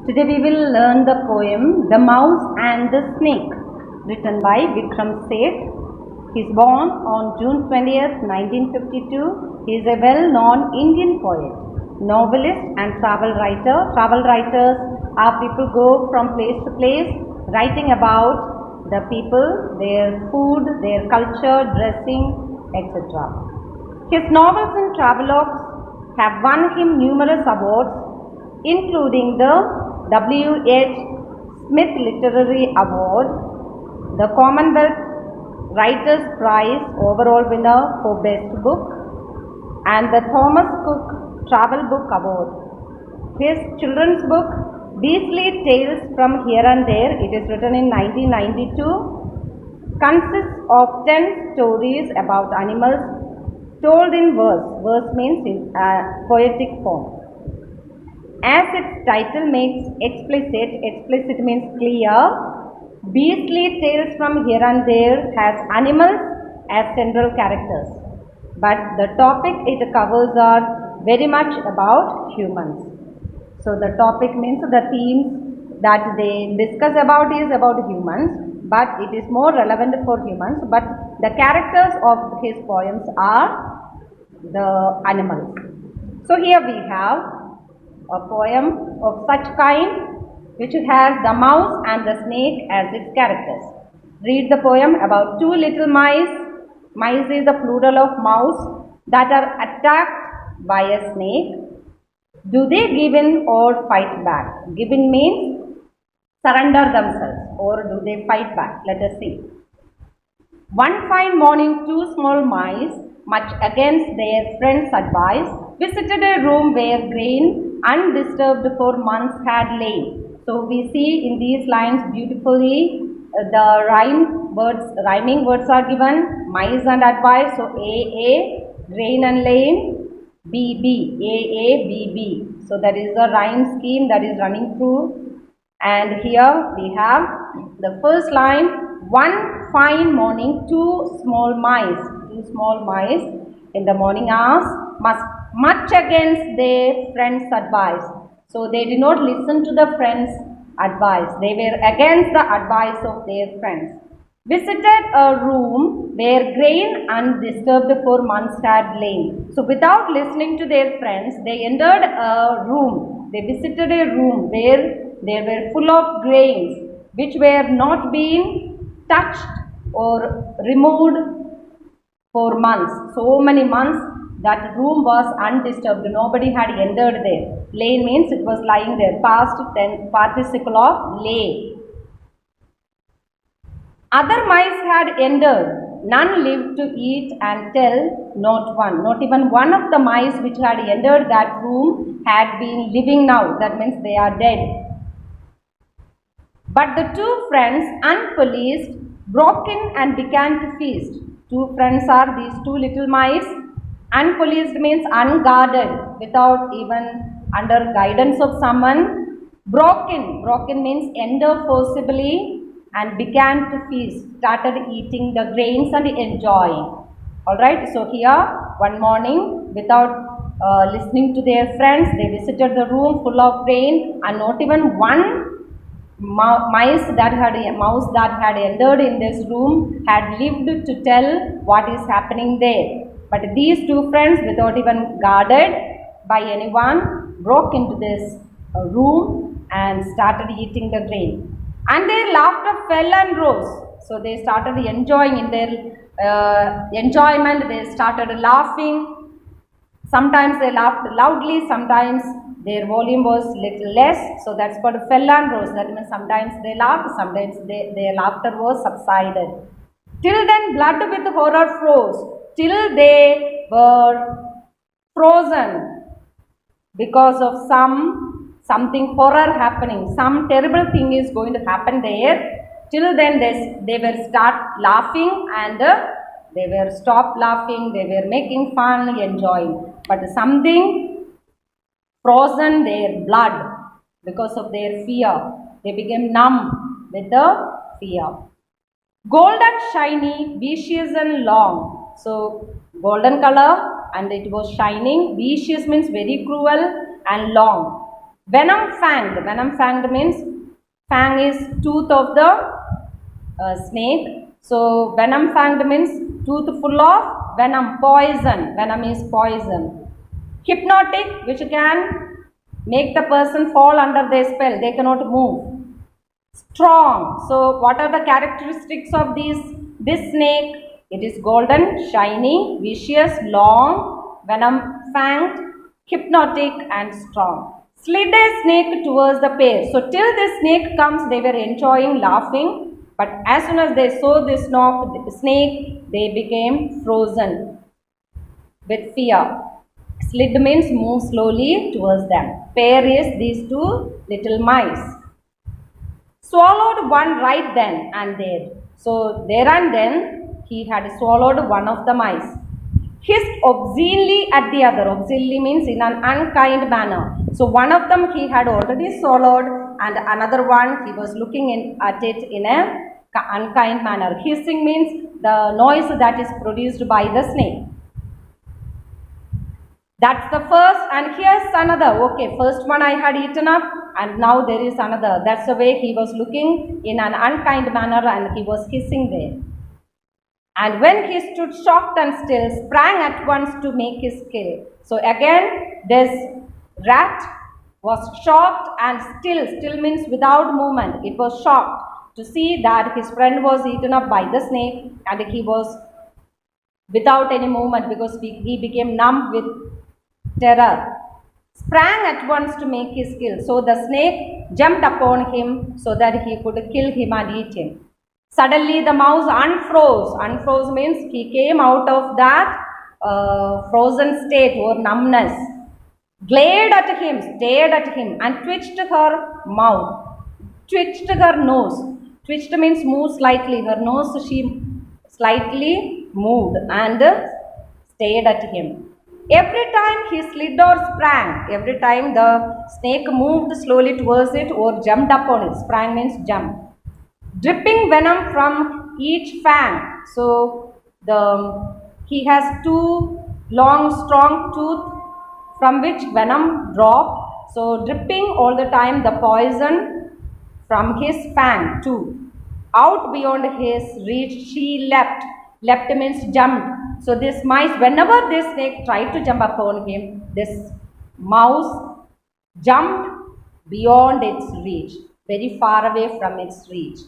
Today we will learn the poem The Mouse and the Snake, written by Vikram Seth. He is born on June 20th, 1952. He is a well-known Indian poet, novelist and travel writer. Travel writers are people go from place to place writing about the people, their food, their culture, dressing, etc. His novels and travelogues have won him numerous awards, including the W.H. Smith Literary Award, the Commonwealth Writers' Prize overall winner for Best Book, and the Thomas Cook Travel Book Award. His children's book, Beastly Tales from Here and There, it is written in 1992, consists of 10 stories about animals told in verse. Verse means in poetic form. As its title makes explicit means clear, Beastly Tales from Here and There has animals as central characters, but the topic it covers are very much about humans. So the topic means the themes that they discuss about is about humans, but it is more relevant for humans, but the characters of his poems are the animals. So here we have a poem of such kind which has the mouse and the snake as its characters. Read the poem about two little mice. Mice is the plural of mouse that are attacked by a snake. Do they give in or fight back? Give in means surrender themselves, or do they fight back? Let us see. One fine morning, two small mice, much against their friend's advice, visited a room where grain undisturbed for months had lain. So we see in these lines beautifully the rhyming words are given, mice and advice. So A, grain and lain, B, A, B. So that is the rhyme scheme that is running through. And here we have the first line, one fine morning, two small mice in the morning hours much against their friend's advice. So they did not listen to the friend's advice. They were against the advice of their friends. Visited a room where grain undisturbed for months had lain. So without listening to their friends, they entered a room. They visited a room where they were full of grains which were not being touched or removed for months. So many months that room was undisturbed. Nobody had entered there. Lay means it was lying there. Past tense participle of lay. Other mice had entered. None lived to eat and tell, not one. Not even one of the mice which had entered that room had been living now. That means they are dead. But the two friends, unpoliced, broke in and began to feast. Two friends are these two little mice. Unpoliced means unguarded, without even under guidance of someone. Broken means enter forcibly and began to feast, started eating the grains and enjoying. Alright, so here one morning, without listening to their friends, they visited the room full of grain, and not even one mouse that had entered in this room had lived to tell what is happening there. But these two friends, without even guarded by anyone, broke into this room and started eating the grain. And their laughter fell and rose. So they started enjoying in their enjoyment. They started laughing. Sometimes they laughed loudly, sometimes their volume was little less. So that's called fell and rose. That means sometimes they laughed, sometimes their laughter was subsided. Till then blood with horror froze. Till they were frozen because of something horror happening. Some terrible thing is going to happen there. Till then they were start laughing and they were stopped laughing. They were making fun, enjoying. But something frozen their blood because of their fear. They became numb with the fear. Golden, shiny, vicious and long. So golden color and it was shining. Vicious means very cruel and long. Venom fanged. Venom fanged means fang is tooth of the snake. So venom fanged means tooth full of venom, poison. Venom is poison. Hypnotic, which can make the person fall under their spell. They cannot move. Strong. So what are the characteristics of this snake? It is golden, shiny, vicious, long, venom fanged, hypnotic and strong. Slid a snake towards the pair. So till this snake comes, they were enjoying laughing. But as soon as they saw this snake, they became frozen with fear. Slid means move slowly towards them. Pair is these two little mice. Swallowed one right then and there. So there and then he had swallowed one of the mice. Hissed obscenely at the other. Obscenely means in an unkind manner. So one of them he had already swallowed and another one he was looking at it in an unkind manner. Hissing means the noise that is produced by the snake. That's the first, and here's another. Okay, first one I had eaten up and now there is another. That's the way he was looking in an unkind manner and he was hissing there. And when he stood shocked and still, sprang at once to make his kill. So again, this rat was shocked and still means without movement. It was shocked to see that his friend was eaten up by the snake and he was without any movement because he became numb with terror. Sprang at once to make his kill. So the snake jumped upon him so that he could kill him and eat him. Suddenly the mouse unfroze. Unfroze means he came out of that frozen state or numbness. Glared at him, stared at him and twitched her mouth. Twitched her nose. Twitched means move slightly. Her nose she slightly moved and stared at him. Every time he slid or sprang, every time the snake moved slowly towards it or jumped upon it. Sprang means jump. Dripping venom from each fang. So he has two long strong teeth from which venom drop. So dripping all the time the poison from his fang too. Out beyond his reach she leapt. Leapt means jumped. So this mice, whenever this snake tried to jump upon him, this mouse jumped beyond its reach, very far away from its reach.